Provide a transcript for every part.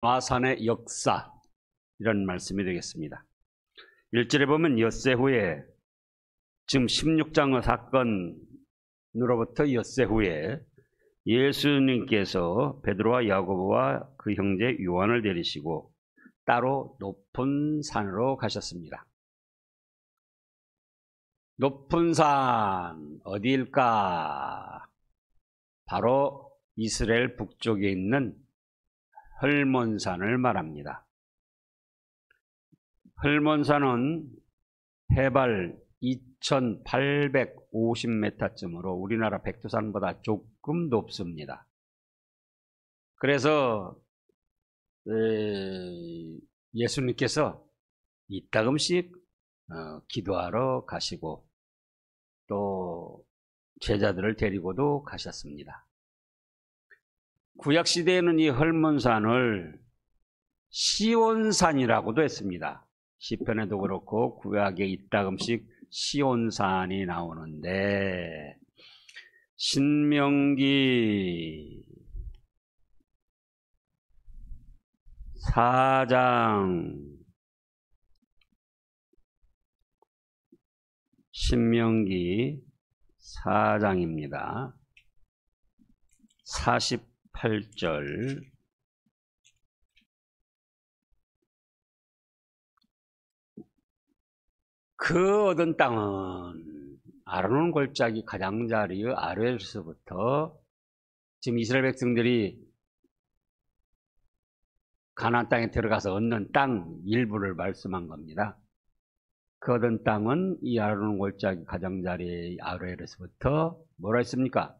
마산의 역사, 이런 말씀이 되겠습니다. 1절에 보면 엿새 후에, 지금 16장의 사건으로부터 엿새 후에 예수님께서 베드로와 야고보와 그 형제 요한을 데리시고 따로 높은 산으로 가셨습니다. 높은 산 어디일까? 바로 이스라엘 북쪽에 있는 헐몬산을 말합니다. 헐몬산은 해발 2850m쯤으로 우리나라 백두산보다 조금 높습니다. 그래서 예수님께서 이따금씩 기도하러 가시고 또 제자들을 데리고도 가셨습니다. 구약시대에는 이 헐몬산을 시온산이라고도 했습니다. 시편에도 그렇고 구약에 이따금씩 시온산이 나오는데, 신명기 4장, 신명기 4장입니다. 48절. 그 얻은 땅은 아르논 골짜기 가장자리의 아래에서부터, 지금 이스라엘 백성들이 가나안 땅에 들어가서 얻는 땅 일부를 말씀한 겁니다. 그 얻은 땅은 이 아르논 골짜기 가장자리 아래에서부터 뭐라 했습니까?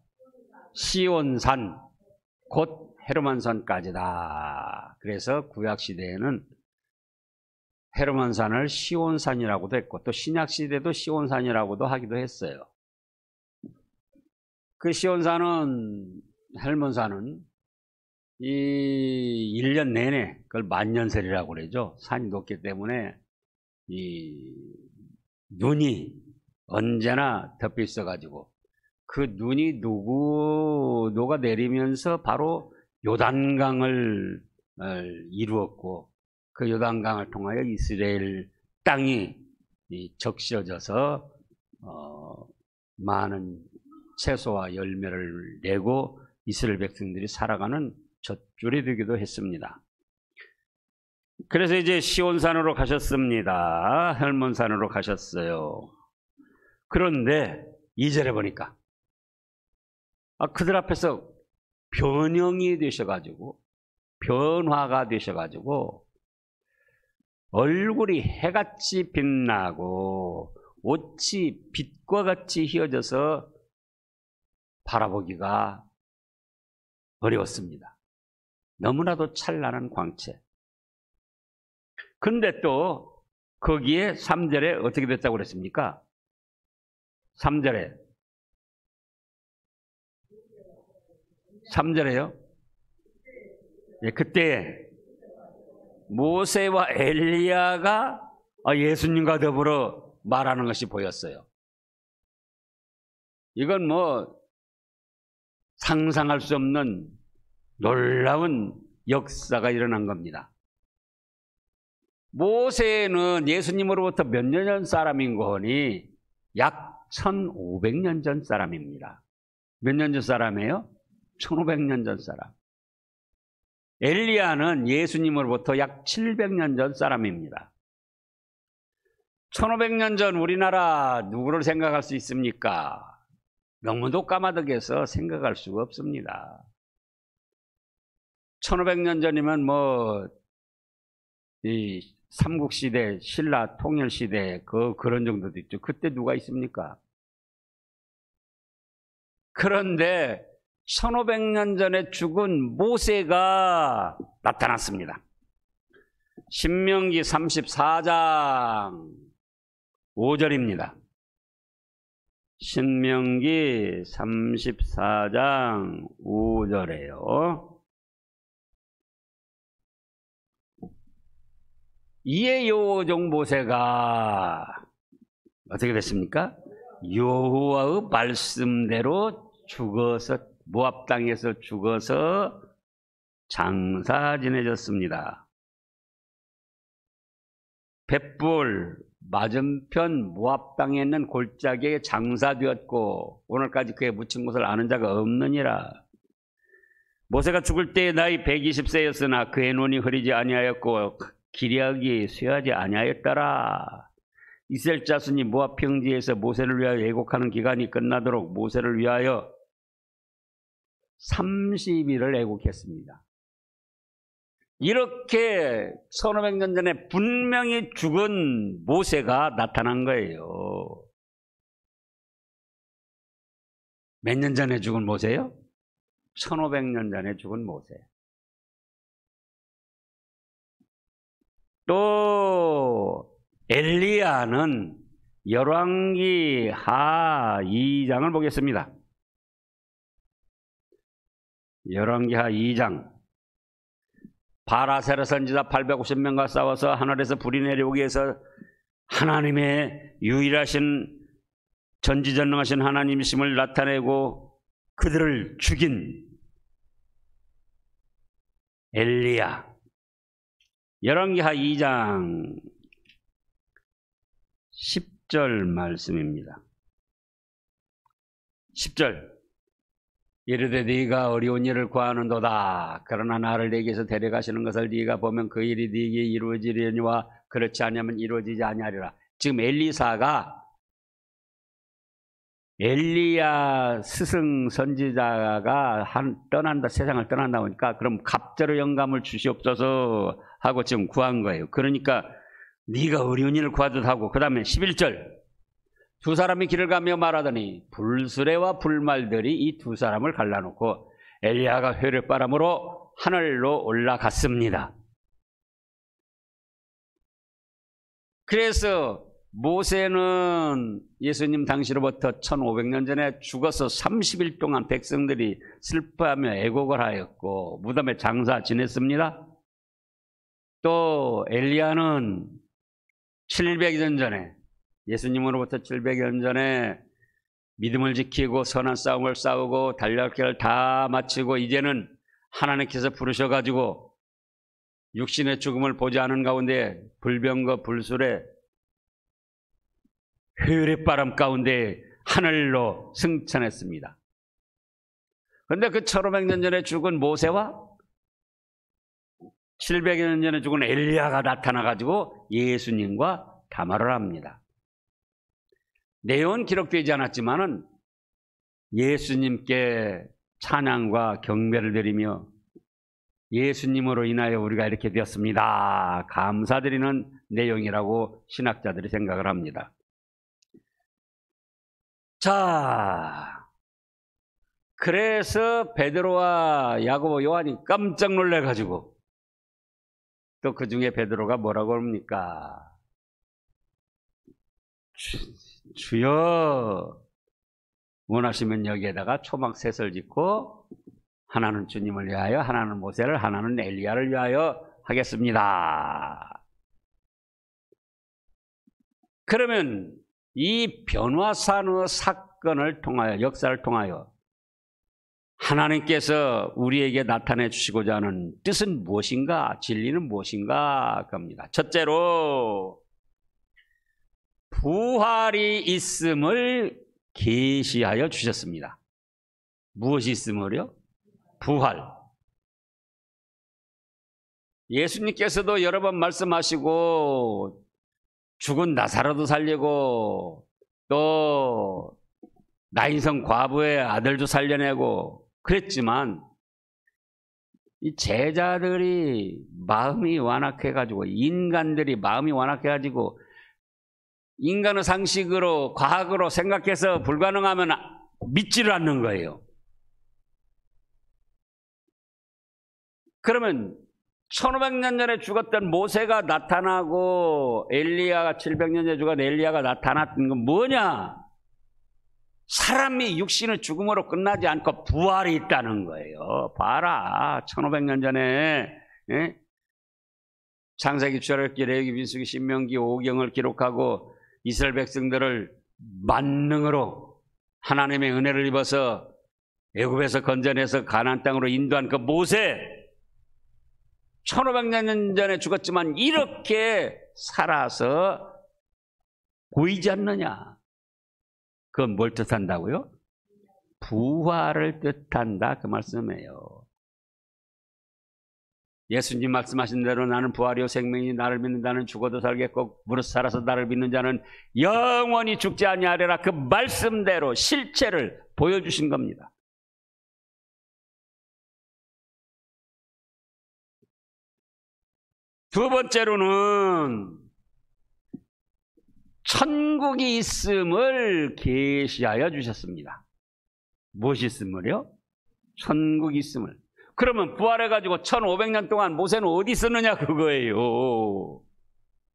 시온산, 곧 헤르몬산까지다. 그래서 구약시대에는 헤르몬산을 시온산이라고도 했고, 또 신약시대도 시온산이라고도 하기도 했어요. 그 시온산은, 헬몬산은 이 1년 내내, 그걸 만년설이라고 그러죠. 산이 높기 때문에 이 눈이 언제나 덮여 있어가지고, 그 눈이 녹아 내리면서 바로 요단강을 이루었고, 그 요단강을 통하여 이스라엘 땅이 적셔져서 많은 채소와 열매를 내고 이스라엘 백성들이 살아가는 젖줄이 되기도 했습니다. 그래서 이제 시온산으로 가셨습니다. 헐몬산으로 가셨어요. 그런데 2절에 보니까 그들 앞에서 변형이 되셔가지고, 변화가 되셔가지고 얼굴이 해같이 빛나고 옷이 빛과 같이 휘어져서 바라보기가 어려웠습니다. 너무나도 찬란한 광채. 근데 또 거기에 3절에 어떻게 됐다고 그랬습니까? 3절에요? 예, 그때 모세와 엘리야가 예수님과 더불어 말하는 것이 보였어요. 이건 뭐 상상할 수 없는 놀라운 역사가 일어난 겁니다. 모세는 예수님으로부터 몇 년 전 사람인 거니 약 1500년 전 사람입니다. 몇 년 전 사람이에요? 1500년 전 사람. 엘리야는 예수님으로부터 약 700년 전 사람입니다. 1500년 전 우리나라 누구를 생각할 수 있습니까? 너무도 까마득해서 생각할 수가 없습니다. 1500년 전이면 이 삼국시대, 신라 통일시대 그런 정도도 있죠. 그때 누가 있습니까? 그런데 1500년 전에 죽은 모세가 나타났습니다. 신명기 34장 5절입니다. 신명기 34장 5절에요. 이에 여호종 모세가 어떻게 됐습니까? 여호와의 말씀대로 죽어서 모압 땅에서 죽어서 장사 지내졌습니다. 벳불 맞은편 모압 땅에 있는 골짜기에 장사되었고 오늘까지 그에 묻힌 곳을 아는 자가 없느니라. 모세가 죽을 때의 나이 120세였으나 그의 눈이 흐리지 아니하였고 기력이 쇠하지 아니하였더라. 이스라엘 자손이 모압 평지에서 모세를 위하여 애곡하는 기간이 끝나도록 모세를 위하여 30일을 애곡했습니다. 이렇게 1500년 전에 분명히 죽은 모세가 나타난 거예요. 몇 년 전에 죽은 모세요? 1500년 전에 죽은 모세. 또 엘리야는 열왕기 하 2장을 보겠습니다. 열왕기 하 2장. 바라세라 선지자 850명과 싸워서 하늘에서 불이 내려오기 위해서 하나님의 유일하신 전지전능하신 하나님이심을 나타내고 그들을 죽인 엘리야. 열왕기 하 2장 10절 말씀입니다. 10절. 이르되 네가 어려운 일을 구하는도다. 그러나 나를 네게서 데려가시는 것을 네가 보면 그 일이 네게 이루어지려니와 그렇지 않으면 이루어지지 아니하리라. 지금 엘리사가 엘리야 스승 선지자가 떠난다, 세상을 떠난다 보니까 그럼 갑자로 영감을 주시옵소서 하고 지금 구한 거예요. 그러니까 네가 어려운 일을 구하듯 하고 그 다음에 11절. 두 사람이 길을 가며 말하더니 불수레와 불말들이 이 두 사람을 갈라놓고 엘리야가 회력바람으로 하늘로 올라갔습니다. 그래서 모세는 예수님 당시로부터 1500년 전에 죽어서 30일 동안 백성들이 슬퍼하며 애곡을 하였고 무덤에 장사 지냈습니다. 또 엘리야는 700년 전에 예수님으로부터 700년 전에 믿음을 지키고 선한 싸움을 싸우고 달려갈 다 마치고 이제는 하나님께서 부르셔가지고 육신의 죽음을 보지 않은 가운데 불병거 불술에 회오리바람 가운데 하늘로 승천했습니다. 그런데 그 1500년 전에 죽은 모세와 700년 전에 죽은 엘리야가 나타나가지고 예수님과 담화를 합니다. 내용은 기록되지 않았지만은 예수님께 찬양과 경배를 드리며 예수님으로 인하여 우리가 이렇게 되었습니다. 감사드리는 내용이라고 신학자들이 생각을 합니다. 자, 그래서 베드로와 야고보, 요한이 깜짝 놀래가지고 또 그 중에 베드로가 뭐라고 합니까? 주여, 원하시면 여기에다가 초막셋을 짓고 하나는 주님을 위하여, 하나는 모세를, 하나는 엘리야를 위하여 하겠습니다. 그러면 이 변화산의 사건을 통하여, 역사를 통하여 하나님께서 우리에게 나타내 주시고자 하는 뜻은 무엇인가? 진리는 무엇인가? 겁니다. 첫째로 부활이 있음을 계시하여 주셨습니다. 무엇이 있음을요? 부활. 예수님께서도 여러 번 말씀하시고 죽은 나사로도 살리고 또 나인성 과부의 아들도 살려내고 그랬지만 이 제자들이 마음이 완악해가지고, 인간들이 마음이 완악해가지고 인간의 상식으로 과학으로 생각해서 불가능하면 믿지를 않는 거예요. 그러면 1500년 전에 죽었던 모세가 나타나고 엘리야가 700년 전에 죽은 엘리야가 나타났던 건 뭐냐? 사람이 육신의 죽음으로 끝나지 않고 부활이 있다는 거예요. 봐라, 1500년 전에 창세기, 출애굽기, 레위기, 민수기, 신명기, 오경을 기록하고 이스라엘 백성들을 만능으로 하나님의 은혜를 입어서 애굽에서 건져내서 가나안 땅으로 인도한 그 모세, 1500년 전에 죽었지만 이렇게 살아서 보이지 않느냐? 그건 뭘 뜻한다고요? 부활을 뜻한다 그 말씀이에요. 예수님 말씀하신 대로 나는 부활이요 생명이 나를 믿는 자는 죽어도 살겠고 무릇 살아서 나를 믿는 자는 영원히 죽지 아니하리라. 그 말씀대로 실체를 보여주신 겁니다. 두 번째로는 천국이 있음을 계시하여 주셨습니다. 무엇이 있음을요? 천국이 있음을. 그러면 부활해가지고 1500년 동안 모세는 어디 있었느냐 그거예요.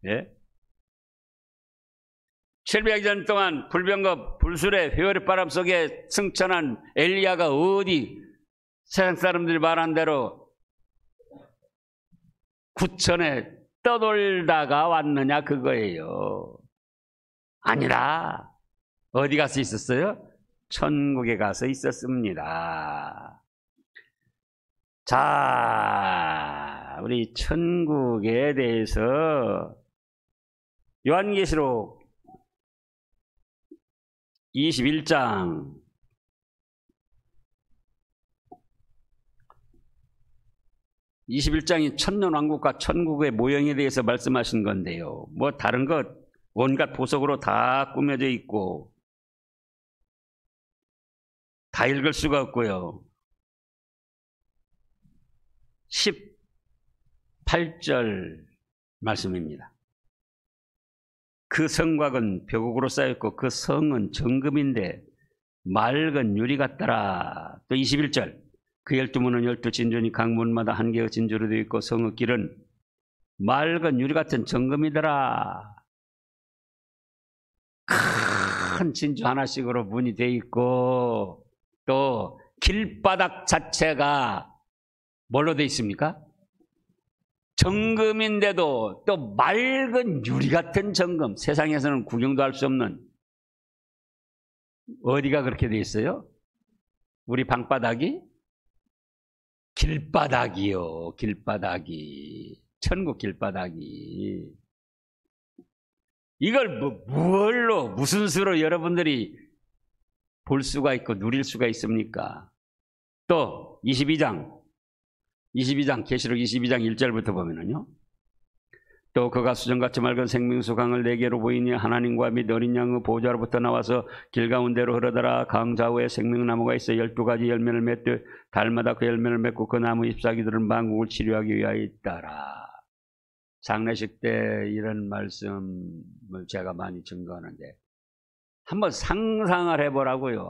예? 700년 동안 불병거 불술의 회오리바람 속에 승천한 엘리야가 어디 세상 사람들이 말한 대로 구천에 떠돌다가 왔느냐 그거예요. 아니라 어디 가서 있었어요? 천국에 가서 있었습니다. 자, 우리 천국에 대해서 요한계시록 21장 21장이 천년왕국과 천국의 모형에 대해서 말씀하신 건데요. 뭐 다른 것 온갖 보석으로 다 꾸며져 있고 다 읽을 수가 없고요. 18절 말씀입니다. 그 성곽은 벽옥으로 쌓였고 그 성은 정금인데 맑은 유리 같더라. 또 21절 그 12문은 12진주니 각 문마다 한 개의 진주로 되어 있고 성의 길은 맑은 유리 같은 정금이더라. 큰 진주 하나씩으로 문이 되어 있고 또 길바닥 자체가 뭘로 되어 있습니까? 정금인데도 또 맑은 유리 같은 정금. 세상에서는 구경도 할 수 없는. 어디가 그렇게 되어 있어요? 우리 방바닥이? 길바닥이요. 길바닥이. 천국 길바닥이. 이걸 무얼로 무슨 수로 여러분들이 볼 수가 있고 누릴 수가 있습니까? 또 22장 계시록 22장 1절부터 보면은요. 또 그가 수정같이 맑은 생명수 강을 4개로 보이니 하나님과 및 어린 양의 보좌로부터 나와서 길 가운데로 흐르더라. 강 좌우에 생명나무가 있어 12가지 열매를 맺듯 달마다 그 열매를 맺고 그 나무 잎사귀들은 만국을 치료하기 위하여 있더라. 장례식 때 이런 말씀을 제가 많이 증거하는데 한번 상상을 해보라고요.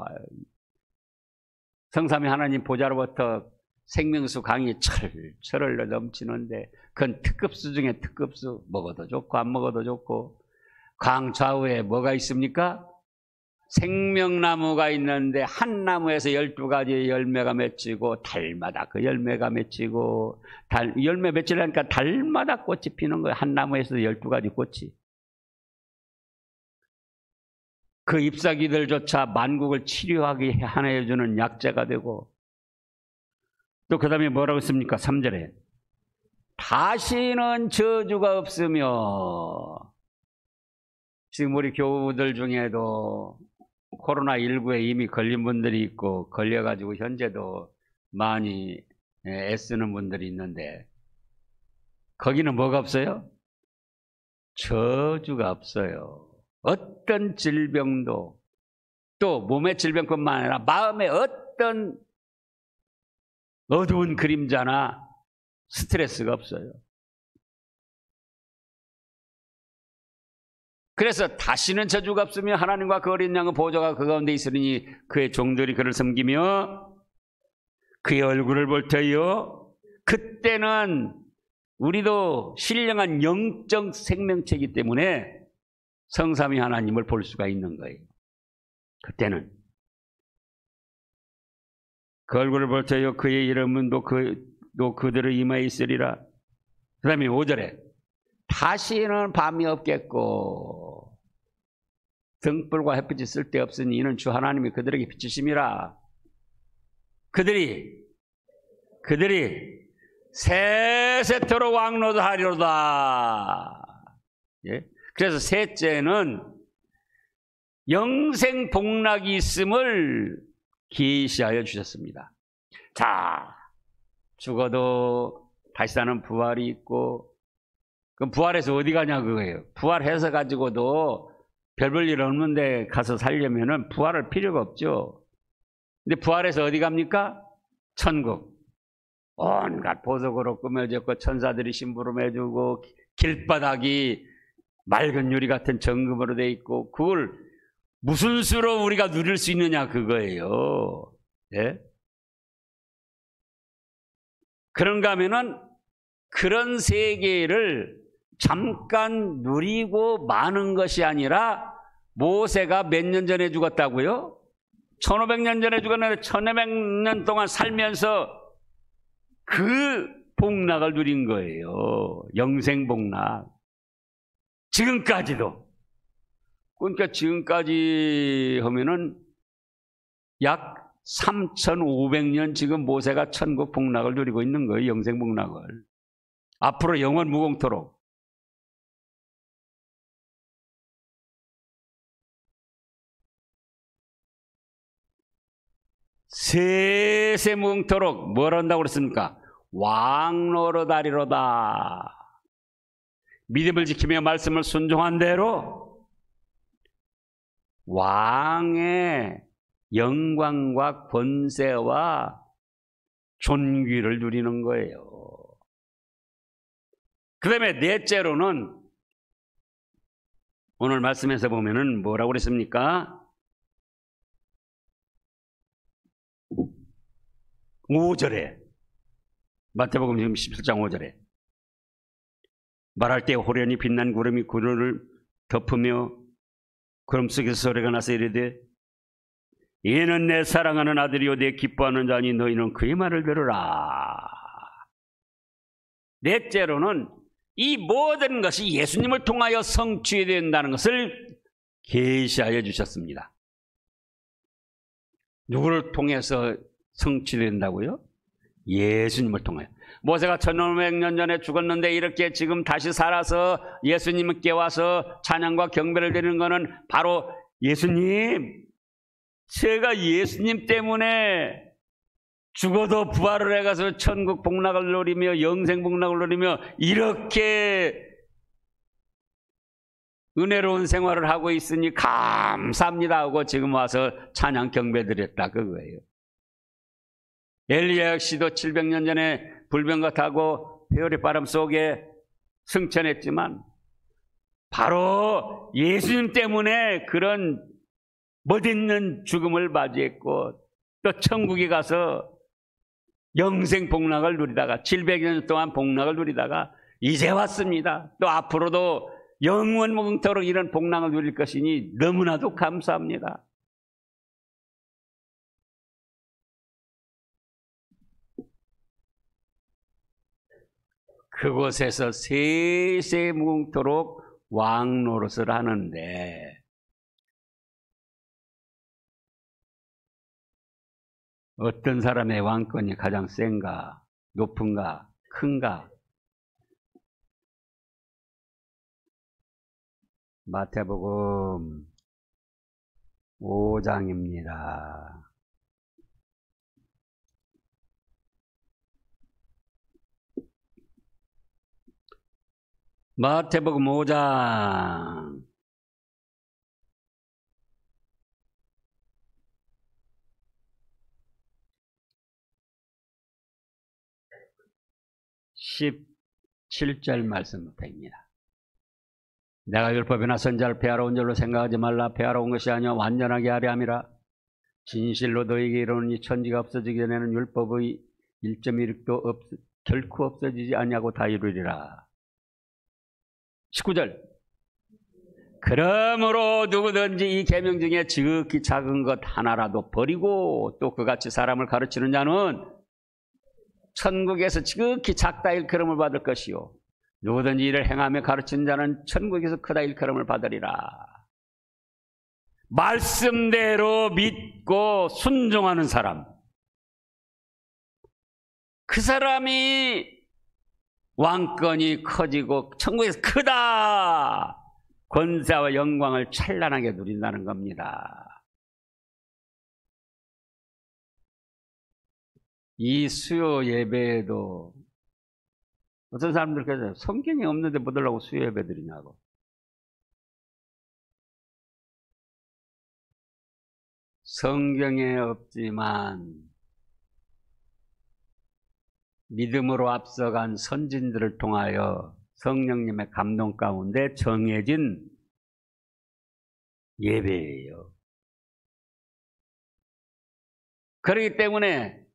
성삼위 하나님 보좌로부터 생명수 강이 철철 흘러 넘치는데 그건 특급수 중에 특급수. 먹어도 좋고 안 먹어도 좋고. 강 좌우에 뭐가 있습니까? 생명나무가 있는데 한 나무에서 12가지의 열매가 맺히고 달마다 그 열매가 맺히고 열매 맺히려니까 달마다 꽃이 피는 거예요. 한 나무에서 12가지 꽃이. 그 잎사귀들조차 만국을 치료하게 하여 주는 약재가 되고 또 그 다음에 뭐라고 했습니까? 3절에 다시는 저주가 없으며. 지금 우리 교우들 중에도 코로나19에 이미 걸린 분들이 있고 걸려가지고 현재도 많이 애쓰는 분들이 있는데 거기는 뭐가 없어요? 저주가 없어요. 어떤 질병도 또 몸의 질병뿐만 아니라 마음의 어떤 어두운 그림자나 스트레스가 없어요. 그래서 다시는 저주가 없으며 하나님과 그 어린 양의 보좌가 그 가운데 있으리니 그의 종들이 그를 섬기며 그의 얼굴을 볼 터이요. 그때는 우리도 신령한 영적 생명체이기 때문에 성삼위 하나님을 볼 수가 있는 거예요. 그때는 그 얼굴을 볼 터이요. 그의 이름은 또 그들의 이마에 있으리라. 그 다음에 5절에 다시는 밤이 없겠고 등불과 햇빛이 쓸데없으니 이는 주 하나님이 그들에게 비추심이라. 그들이 세세토록 왕노하리로다. 예? 그래서 셋째는 영생복락이 있음을 계시하여 주셨습니다. 자, 죽어도 다시 사는 부활이 있고, 그럼 부활해서 어디 가냐 그거예요. 부활해서 가지고도 별 볼 일 없는데 가서 살려면은 부활할 필요가 없죠. 근데 부활해서 어디 갑니까? 천국. 온갖 보석으로 꾸며졌고 천사들이 심부름해주고 길바닥이 맑은 유리 같은 정금으로 돼 있고, 그걸 무슨 수로 우리가 누릴 수 있느냐 그거예요. 예? 그런가 하면은 그런 세계를 잠깐 누리고 마는 것이 아니라, 모세가 몇 년 전에 죽었다고요? 1500년 전에 죽었는데 1500년 동안 살면서 그 복락을 누린 거예요. 영생복락. 지금까지도. 그러니까 지금까지 하면은 약 3500년 지금 모세가 천국 복락을 누리고 있는 거예요. 영생복락을. 앞으로 영원 무공토록. 세세무궁토록 뭘 한다고 그랬습니까? 왕노릇하리로다. 믿음을 지키며 말씀을 순종한 대로 왕의 영광과 권세와 존귀를 누리는 거예요. 그 다음에 넷째로는 오늘 말씀에서 보면은 뭐라고 그랬습니까? 5절에, 마태복음 지금 17장 5절에 말할 때 호련히 빛난 구름이 구름을 덮으며 구름 속에서 소리가 나서 이르되 이는 내 사랑하는 아들이요 내 기뻐하는 자니 너희는 그의 말을 들으라. 넷째로는 이 모든 것이 예수님을 통하여 성취된다는 것을 계시하여 주셨습니다. 누구를 통해서 성취된다고요? 예수님을 통하여. 모세가 1500년 전에 죽었는데 이렇게 지금 다시 살아서 예수님께 와서 찬양과 경배를 드리는 것은 바로 예수님, 제가 예수님 때문에 죽어도 부활을 해가서 천국 복락을 누리며 영생 복락을 누리며 이렇게 은혜로운 생활을 하고 있으니 감사합니다 하고 지금 와서 찬양 경배 드렸다 그거예요. 엘리야 역시도 700년 전에 불병과 타고 회오리 바람 속에 승천했지만 바로 예수님 때문에 그런 멋있는 죽음을 맞이했고 또 천국에 가서 영생 복락을 누리다가 700년 동안 복락을 누리다가 이제 왔습니다. 또 앞으로도 영원무궁토록 이런 복락을 누릴 것이니 너무나도 감사합니다. 그곳에서 세세무궁토록 왕노릇을 하는데 어떤 사람의 왕권이 가장 센가, 높은가, 큰가? 마태복음 5장입니다. 마태복음 5장 17절 말씀부터입니다. 내가 율법이나 선지자를 폐하러 온 줄로 생각하지 말라. 폐하러 온 것이 아니요 완전하게 하려 함이라. 진실로 너희에게 이르노니 천지가 없어지기 전에는 율법의 1.1도 결코 없어지지 아니하고 다 이루리라. 19절 그러므로 누구든지 이 계명 중에 지극히 작은 것 하나라도 버리고 또 그같이 사람을 가르치는 자는 천국에서 지극히 작다 일컬음을 받을 것이요 누구든지 이를 행하며 가르치는 자는 천국에서 크다 일컬음을 받으리라. 말씀대로 믿고 순종하는 사람, 그 사람이 왕권이 커지고 천국에서 크다! 권세와 영광을 찬란하게 누린다는 겁니다. 이 수요 예배에도 어떤 사람들께서 성경이 없는데 뭐 들라고 수요 예배 드리냐고. 성경에 없지만 믿음으로 앞서간 선진들을 통하여 성령님의 감동 가운데 정해진 예배예요. 그렇기 때문에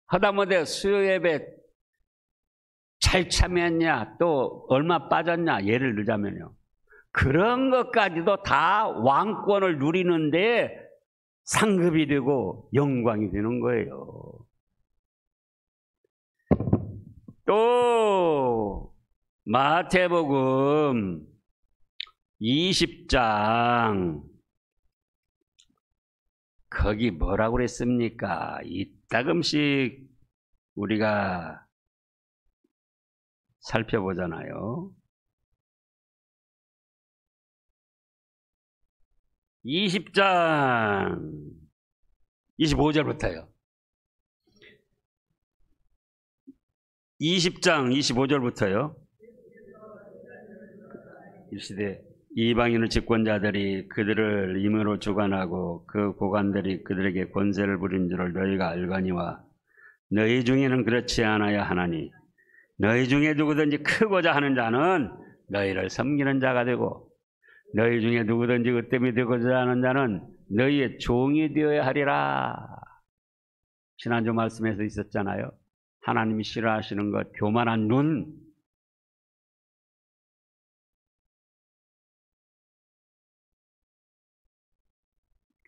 하다못해 수요 예배 잘 참여했냐, 또 얼마 빠졌냐, 예를 들자면요. 그런 것까지도 다 왕권을 누리는데 상급이 되고 영광이 되는 거예요. 또 마태복음 20장 거기 뭐라고 그랬습니까? 이따금씩 우리가 살펴보잖아요. 20장 25절부터요. 20장 25절부터요. 일시대 이방인의 집권자들이 그들을 임으로 주관하고 그 고관들이 그들에게 권세를 부린 줄을 너희가 알거니와 너희 중에는 그렇지 않아야 하나니 너희 중에 누구든지 크고자 하는 자는 너희를 섬기는 자가 되고 너희 중에 누구든지 으뜸이 되고자 하는 자는 너희의 종이 되어야 하리라. 지난주 말씀에서 있었잖아요. 하나님이 싫어하시는 것, 교만한 눈.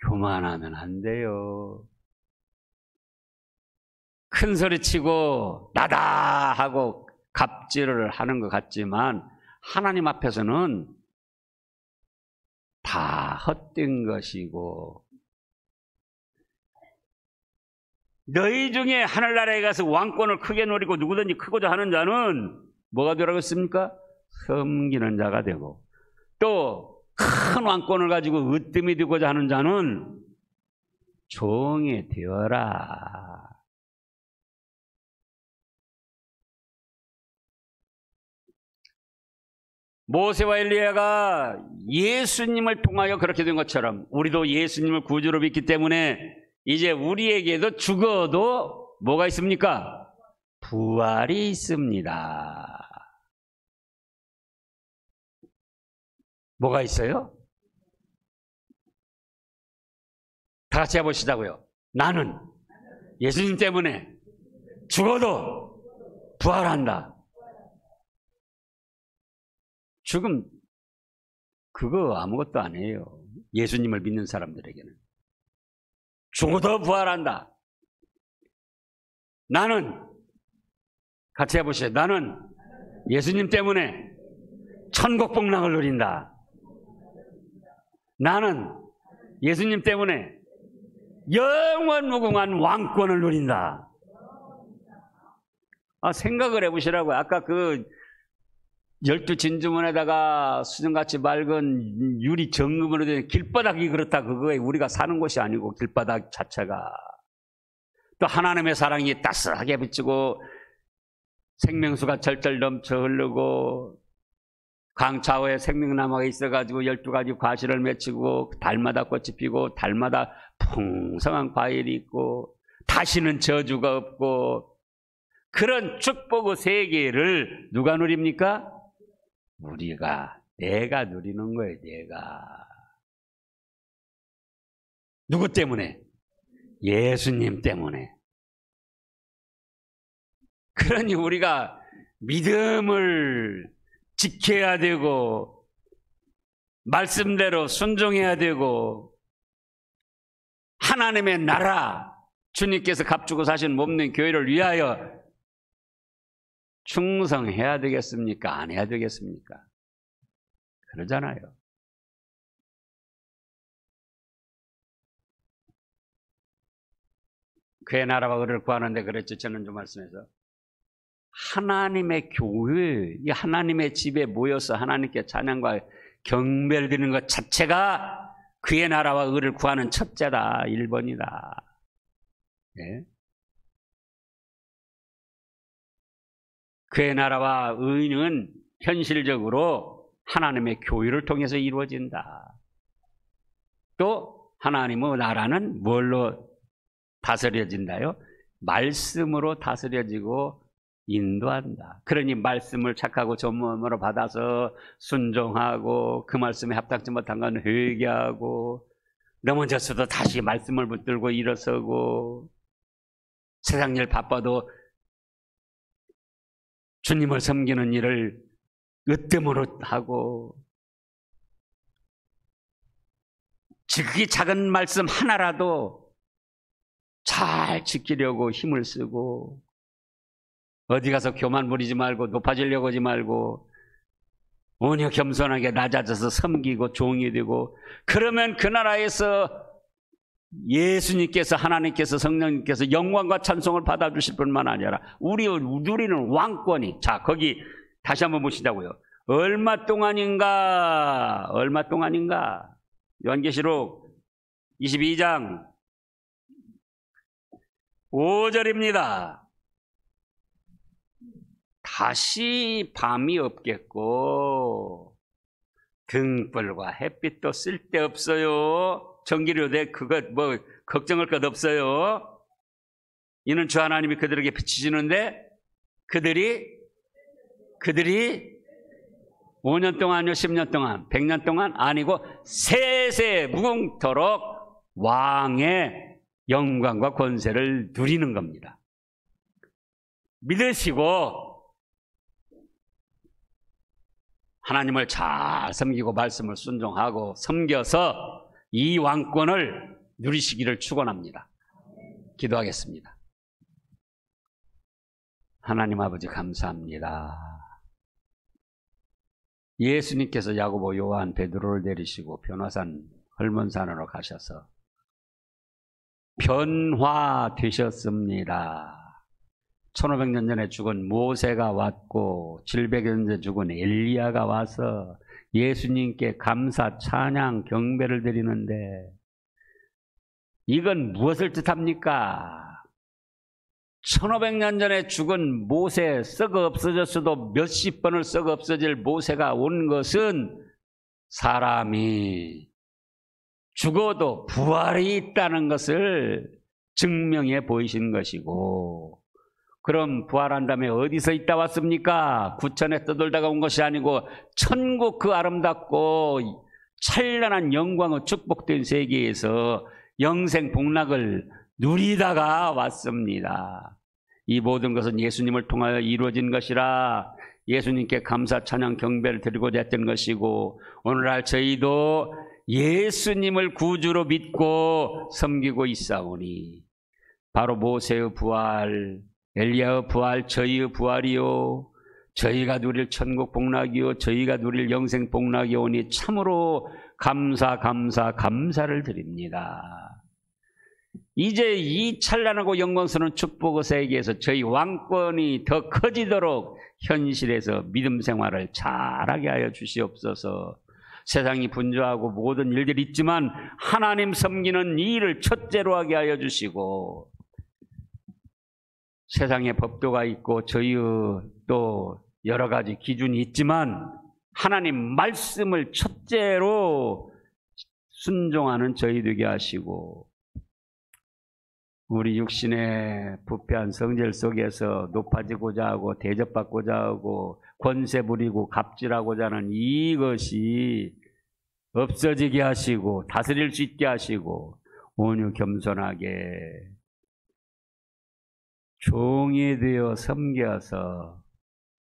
교만하면 안 돼요. 큰 소리 치고 나다 하고 갑질을 하는 것 같지만 하나님 앞에서는 다 헛된 것이고 너희 중에 하늘나라에 가서 왕권을 크게 누리고 누구든지 크고자 하는 자는 뭐가 되라고 했습니까? 섬기는 자가 되고 또 큰 왕권을 가지고 으뜸이 되고자 하는 자는 종이 되어라. 모세와 엘리야가 예수님을 통하여 그렇게 된 것처럼 우리도 예수님을 구주로 믿기 때문에 이제 우리에게도 죽어도 뭐가 있습니까? 부활이 있습니다. 뭐가 있어요? 다 같이 해보시자고요. 나는 예수님 때문에 죽어도 부활한다. 죽음 그거 아무것도 아니에요. 예수님을 믿는 사람들에게는. 죽어도 부활한다. 나는 같이 해보세요. 나는 예수님 때문에 천국 복락을 누린다. 나는 예수님 때문에 영원 무궁한 왕권을 누린다. 생각을 해보시라고요. 아까 그 12진주문에다가 수정같이 맑은 유리 정금으로 된 길바닥이 그렇다. 그거에 우리가 사는 곳이 아니고 길바닥 자체가. 또 하나님의 사랑이 따스하게 비치고 생명수가 절절 넘쳐 흐르고 강차오에 생명나무가 있어가지고 12가지 과실을 맺히고 달마다 꽃이 피고 달마다 풍성한 과일이 있고 다시는 저주가 없고 그런 축복의 세계를 누가 누립니까? 내가 누리는 거예요. 내가. 누구 때문에? 예수님 때문에. 그러니 우리가 믿음을 지켜야 되고 말씀대로 순종해야 되고 하나님의 나라 주님께서 값주고 사신 몸된 교회를 위하여 충성해야 되겠습니까? 안 해야 되겠습니까? 그러잖아요. 그의 나라와 의를 구하는데 그랬죠. 저는 좀 말씀해서 하나님의 교회, 이 하나님의 집에 모여서 하나님께 찬양과 경배를 드리는 것 자체가 그의 나라와 의를 구하는 첫째다, 1번이다. 네. 그의 나라와 의는 현실적으로 하나님의 교회를 통해서 이루어진다. 또 하나님의 나라는 뭘로 다스려진다요? 말씀으로 다스려지고 인도한다. 그러니 말씀을 착하고 전문으로 받아서 순종하고 그 말씀에 합당치 못한 건 회개하고 넘어졌어도 다시 말씀을 붙들고 일어서고 세상 일 바빠도 주님을 섬기는 일을 으뜸으로 하고 지극히 작은 말씀 하나라도 잘 지키려고 힘을 쓰고 어디 가서 교만 부리지 말고 높아지려고 하지 말고 오히려 겸손하게 낮아져서 섬기고 종이 되고 그러면 그 나라에서 예수님께서 하나님께서 성령님께서 영광과 찬송을 받아주실 뿐만 아니라 우리는 왕권이 자 거기 다시 한번 보시자고요. 얼마 동안인가 요한계시록 22장 5절입니다. 다시 밤이 없겠고 등불과 햇빛도 쓸데없어요. 전기료대 그것 뭐 걱정할 것 없어요. 이는 주 하나님이 그들에게 비치시는데 그들이 5년 동안요 10년 동안 100년 동안 아니고 세세 무궁토록 왕의 영광과 권세를 누리는 겁니다. 믿으시고 하나님을 잘 섬기고 말씀을 순종하고 섬겨서 이 왕권을 누리시기를 축원합니다. 기도하겠습니다. 하나님 아버지 감사합니다. 예수님께서 야고보, 요한, 베드로를 내리시고 변화산 헐몬산으로 가셔서 변화되셨습니다. 1500년 전에 죽은 모세가 왔고 700년 전에 죽은 엘리야가 와서 예수님께 감사, 찬양, 경배를 드리는데 이건 무엇을 뜻합니까? 1500년 전에 죽은 모세, 썩어 없어졌어도 몇십 번을 썩어 없어질 모세가 온 것은 사람이 죽어도 부활이 있다는 것을 증명해 보이신 것이고 그럼 부활한 다음에 어디서 있다 왔습니까? 구천에 떠돌다가 온 것이 아니고 천국 그 아름답고 찬란한 영광의 축복된 세계에서 영생 복락을 누리다가 왔습니다. 이 모든 것은 예수님을 통하여 이루어진 것이라 예수님께 감사, 찬양, 경배를 드리고자 했던 것이고 오늘날 저희도 예수님을 구주로 믿고 섬기고 있사오니 바로 모세의 부활, 엘리야의 부활, 저희의 부활이요 저희가 누릴 천국 복락이요 저희가 누릴 영생 복락이오니 참으로 감사를 드립니다. 이제 이 찬란하고 영광스러운 축복의 세계에서 저희 왕권이 더 커지도록 현실에서 믿음 생활을 잘하게 하여 주시옵소서. 세상이 분주하고 모든 일들이 있지만 하나님 섬기는 이 일을 첫째로 하게 하여 주시고 세상에 법도가 있고 저희의 또 여러 가지 기준이 있지만 하나님 말씀을 첫째로 순종하는 저희 되게 하시고 우리 육신의 부패한 성질 속에서 높아지고자 하고 대접받고자 하고 권세 부리고 갑질하고자 하는 이것이 없어지게 하시고 다스릴 수 있게 하시고 온유 겸손하게 종이 되어 섬겨서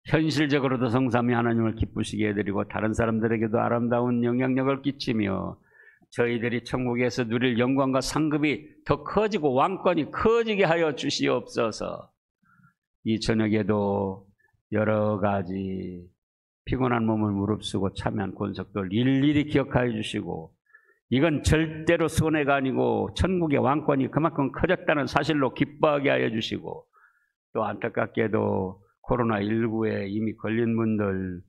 현실적으로도 성삼위 하나님을 기쁘시게 해드리고 다른 사람들에게도 아름다운 영향력을 끼치며 저희들이 천국에서 누릴 영광과 상급이 더 커지고 왕권이 커지게 하여 주시옵소서. 이 저녁에도 여러 가지 피곤한 몸을 무릅쓰고 참여한 권속들 일일이 기억하여 주시고 이건 절대로 손해가 아니고 천국의 왕권이 그만큼 커졌다는 사실로 기뻐하게 하여 주시고 또 안타깝게도 코로나19에 이미 걸린 분들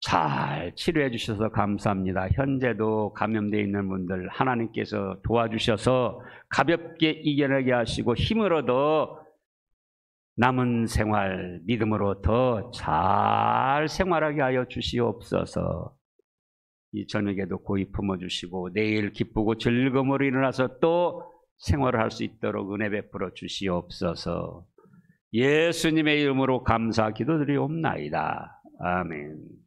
잘 치료해 주셔서 감사합니다. 현재도 감염되어 있는 분들 하나님께서 도와주셔서 가볍게 이겨내게 하시고 힘을 얻어 남은 생활 믿음으로 더 잘 생활하게 하여 주시옵소서. 이 저녁에도 고이 품어주시고 내일 기쁘고 즐거움으로 일어나서 또 생활을 할 수 있도록 은혜 베풀어 주시옵소서. 예수님의 이름으로 감사 기도드리옵나이다. 아멘.